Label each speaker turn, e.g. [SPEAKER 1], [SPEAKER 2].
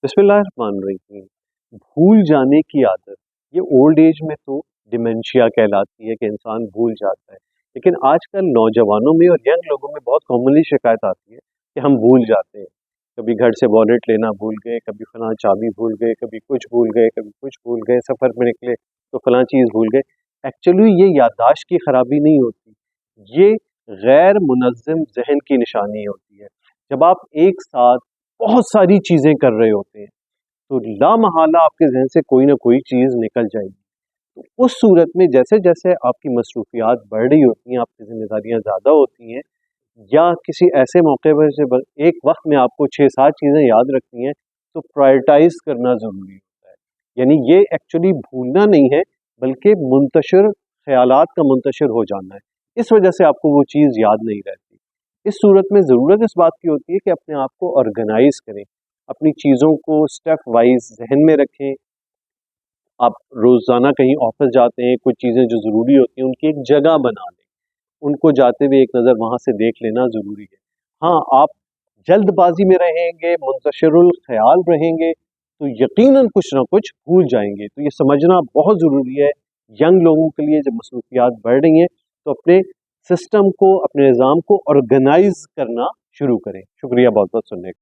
[SPEAKER 1] बिस्मिल्लाहिर्रहमानिर्रहीम। भूल जाने की आदत ये ओल्ड एज में तो डिमेंशिया कहलाती है कि इंसान भूल जाता है, लेकिन आजकल नौजवानों में और यंग लोगों में बहुत कॉमनली शिकायत आती है कि हम भूल जाते हैं। कभी घर से वॉलेट लेना भूल गए, कभी फलां चाबी भूल गए, कभी कुछ भूल गए, कभी कुछ भूल गए, सफ़र में निकले तो फलां चीज़ भूल गए। एक्चुअली ये याददाश्त की खराबी नहीं होती, ये गैर मुनज़्ज़म जहन की निशानी होती है। जब आप एक साथ बहुत सारी चीज़ें कर रहे होते हैं तो लामहला आपके जहन से कोई ना कोई चीज़ निकल जाएगी। तो उस सूरत में जैसे जैसे आपकी मसरूफियात बढ़ रही होती हैं, आपकी जिम्मेदारियां ज़्यादा होती हैं, या किसी ऐसे मौके पर से एक वक्त में आपको 6-7 चीज़ें याद रखनी है, तो प्रायोरिटाइज करना ज़रूरी होता है। यानी ये एक्चुअली भूलना नहीं है, बल्कि मुंतशिर ख्यालात का मुंतशिर हो जाना है। इस वजह से आपको वो चीज़ याद नहीं रहती। इस सूरत में ज़रूरत इस बात की होती है कि अपने आप को ऑर्गेनाइज करें, अपनी चीज़ों को स्टेप वाइज जहन में रखें। आप रोज़ाना कहीं ऑफिस जाते हैं, कुछ चीज़ें जो ज़रूरी होती हैं उनकी एक जगह बना लें, उनको जाते हुए एक नज़र वहाँ से देख लेना ज़रूरी है। हाँ, आप जल्दबाजी में रहेंगे, मुंतशिरुल ख्याल रहेंगे, तो यकीनन कुछ ना कुछ भूल जाएंगे। तो ये समझना बहुत ज़रूरी है यंग लोगों के लिए। जब मसरूफियात बढ़ रही हैं तो अपने सिस्टम को, अपने निज़ाम को ऑर्गेनाइज करना शुरू करें। शुक्रिया बहुत बहुत सुनने का।